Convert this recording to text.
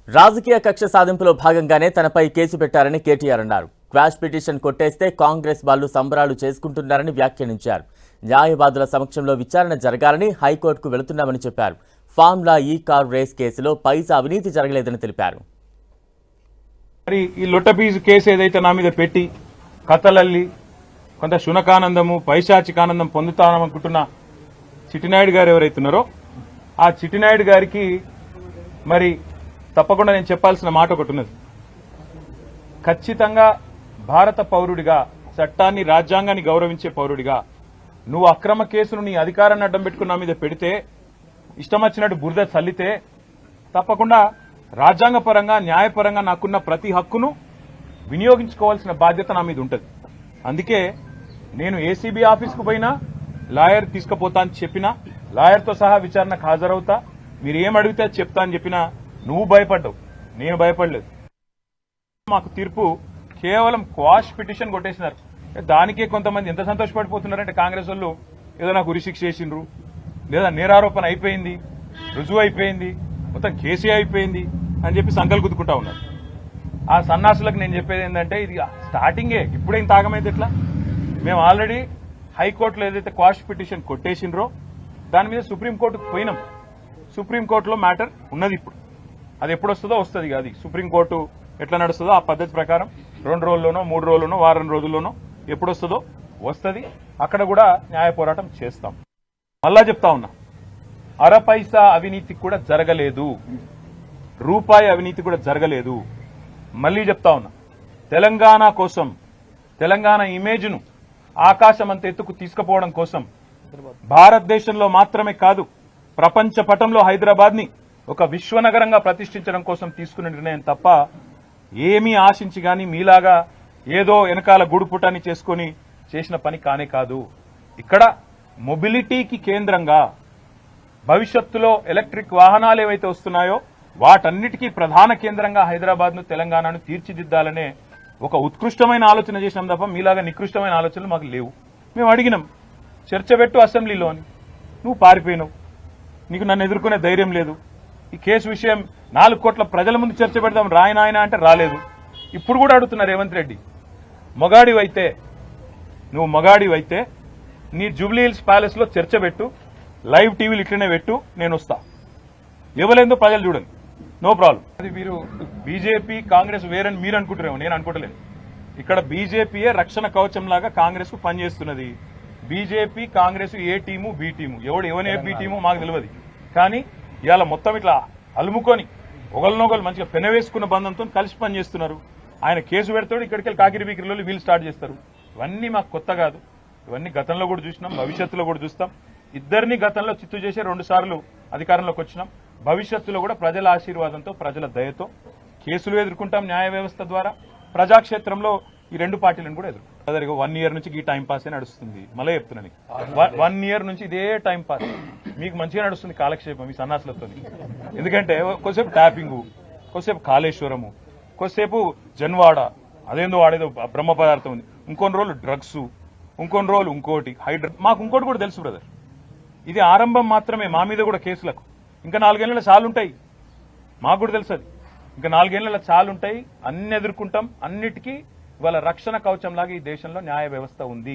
రాజకీయ కక్ష సాధింపులో భాగంగానే తనపై కేసు పెట్టారని కేటీఆర్ అన్నారు. క్వాష్ పిటిషన్ కొట్టేస్తే కాంగ్రెస్ వాళ్ళు సంబరాలు చేసుకుంటున్నారని వ్యాఖ్యానించారు. న్యాయవాదుల సమక్షంలో విచారణ జరగాలని హైకోర్టుకు వెళుతున్నామని చెప్పారు. ఫార్ములా ఈ కార్ రేస్ కేసులో పైసా అవినీతి జరగలేదని తెలిపారు. మరి ఈ లొట్టపీజు కేసు ఏదైతే నా మీద పెట్టి కథలల్లి కొంత శునకానందము పైశాచికానందం పొందుతామనుకుంటున్న చిట్టినాయుడు గారు ఎవరైతున్నారో ఆ చిట్టినాయుడు గారికి మరి తప్పకుండా నేను చెప్పాల్సిన మాట ఒకటి ఉన్నది. ఖచ్చితంగా భారత పౌరుడిగా, చట్టాన్ని రాజ్యాంగాన్ని గౌరవించే పౌరుడిగా నువ్వు అక్రమ కేసును నీ అధికారాన్ని అడ్డం పెట్టుకుని నా మీద పెడితే, ఇష్టం వచ్చినట్టు బురద చల్లితే తప్పకుండా రాజ్యాంగపరంగా న్యాయపరంగా నాకున్న ప్రతి హక్కును వినియోగించుకోవాల్సిన బాధ్యత నా మీద ఉంటుంది. అందుకే నేను ఏసీబీ ఆఫీస్కు పోయినా లాయర్ తీసుకుపోతా అని చెప్పినా, లాయర్తో సహా విచారణకు హాజరవుతా, మీరు ఏం అడిగితే అది చెప్తా అని చెప్పినా నువ్వు భయపడ్డావు, నేను భయపడలేదు. మాకు తీర్పు కేవలం క్వాష్ పిటిషన్ కొట్టేసినారు. దానికే కొంతమంది ఎంత సంతోషపడిపోతున్నారంటే కాంగ్రెస్ వాళ్ళు ఏదో నాకు ఉరిశిక్ష చేసిండ్రు, లేదా నేరారోపణ అయిపోయింది, రుజువు అయిపోయింది, మొత్తం కేసీ అయిపోయింది అని చెప్పి సంకలు గుద్దుకుంటా ఉన్నారు. ఆ సన్నాసులకు నేను చెప్పేది ఏంటంటే, ఇది స్టార్టింగే, ఇప్పుడేం తాగమైతే ఎట్లా? మేము ఆల్రెడీ హైకోర్టులో ఏదైతే క్వాష్ పిటిషన్ కొట్టేసిండ్రో దాని మీద సుప్రీంకోర్టుకు పోయినాం. సుప్రీంకోర్టులో మ్యాటర్ ఉన్నది. ఇప్పుడు అది ఎప్పుడు వస్తుందో వస్తుంది. అది సుప్రీంకోర్టు ఎట్లా నడుస్తుందో ఆ పద్ధతి ప్రకారం 2 రోజుల్లోనో 3 రోజుల్లోనో వారం రోజుల్లోనో ఎప్పుడు వస్తుందో వస్తుంది. అక్కడ కూడా న్యాయ పోరాటం చేస్తాం. మళ్ళా చెప్తా ఉన్నా, అర పైసా అవినీతి కూడా జరగలేదు, రూపాయి అవినీతి కూడా జరగలేదు. మళ్ళీ చెప్తా ఉన్నా, తెలంగాణ కోసం, తెలంగాణ ఇమేజ్ను ఆకాశం అంత ఎత్తుకు తీసుకుపోవడం కోసం, భారతదేశంలో మాత్రమే కాదు ప్రపంచ పటంలో హైదరాబాద్ ని ఒక విశ్వనగరంగా ప్రతిష్ఠించడం కోసం తీసుకున్న నిర్ణయం తప్ప ఏమీ ఆశించి గాని మీలాగా ఏదో వెనకాల గుడుపుటాన్ని చేసుకుని చేసిన పని కానే కాదు. ఇక్కడ మొబిలిటీకి కేంద్రంగా, భవిష్యత్తులో ఎలక్ట్రిక్ వాహనాలు ఏవైతే వస్తున్నాయో వాటన్నిటికీ ప్రధాన కేంద్రంగా హైదరాబాద్ ను, తెలంగాణను తీర్చిదిద్దాలనే ఒక ఉత్కృష్టమైన ఆలోచన చేసినాం తప్ప మీలాగా నికృష్టమైన ఆలోచనలు మాకు లేవు. మేము అడిగినాం, చర్చ పెట్టు అసెంబ్లీలో అని. నువ్వు పారిపోయినావు, నీకు నన్ను ఎదుర్కొనే ధైర్యం లేదు. ఈ కేసు విషయం 4 కోట్ల ప్రజల ముందు చర్చ పెడదాం రాయనాయన అంటే రాలేదు. ఇప్పుడు కూడా అడుగుతున్నారు రేవంత్ రెడ్డి, మొగాడివైతే, నువ్వు మొగాడివైతే నీ జూబ్లీ హిల్స్ ప్యాలెస్ లో చర్చ పెట్టు, లైవ్ టీవీలు ఇట్లనే పెట్టు, నేను వస్తా. ఇవ్వలేదో ప్రజలు చూడండి, నో ప్రాబ్లం. అది మీరు బీజేపీ కాంగ్రెస్ వేరని మీరు అనుకుంటారేమో, నేను అనుకోవట్లేదు. ఇక్కడ బీజేపీయే రక్షణ కవచం లాగా కాంగ్రెస్ కు పనిచేస్తున్నది. బీజేపీ కాంగ్రెస్ ఏ టీము బి టీము, ఎవరు ఏ బి టీము మాకు తెలియదు. కానీ ఇవాళ మొత్తం ఇట్లా అలుముకొని ఒకరినొకరు మంచిగా పెనవేసుకున్న బంధంతో కలిసి పనిచేస్తున్నారు. ఆయన కేసు పెడతాడు, ఇక్కడికి వెళ్ళి కాకిరి బీకిరిలో వీళ్ళు స్టార్ట్ చేస్తారు. ఇవన్నీ మాకు కొత్త కాదు. ఇవన్నీ గతంలో కూడా చూసినాం, భవిష్యత్తులో కూడా చూస్తాం. ఇద్దరిని గతంలో చిత్తు చేసే 2 సార్లు అధికారంలోకి వచ్చినాం. భవిష్యత్తులో కూడా ప్రజల ఆశీర్వాదంతో, ప్రజల దయతో కేసులు ఎదుర్కొంటాం న్యాయ వ్యవస్థ ద్వారా. ప్రజాక్షేత్రంలో ఈ 2 పార్టీలను కూడా ఎదుర్కొంటాం. 1 ఇయర్ నుంచి ఈ టైం పాస్ నడుస్తుంది. మళ్ళీ చెప్తున్నాను, 1 ఇయర్ నుంచి ఇదే టైం పాస్ మీకు మంచిగా నడుస్తుంది కాలక్షేపం ఈ సన్నాసులతో. ఎందుకంటే కొద్దిసేపు ట్యాపింగు, కొద్దిసేపు కాళేశ్వరము, కొద్దిసేపు జన్వాడ, అదేందో వాడేదో బ్రహ్మ పదార్థం ఉంది, ఇంకొన్ని రోజులు డ్రగ్స్, ఇంకొన్ని రోజులు ఇంకోటి మాకు ఇంకోటి కూడా తెలుసు బ్రదర్, ఇది ఆరంభం మాత్రమే. మా మీద కూడా కేసులకు ఇంకా 4 ఏళ్ల చాలుంటాయి. మాకు కూడా తెలుసు అది. ఇంకా 4 ఏళ్ల చాలుంటాయి. అన్ని ఎదుర్కొంటాం. అన్నిటికీ ఇవాళ రక్షణ కవచంలాగా ఈ దేశంలో న్యాయ వ్యవస్థ ఉంది.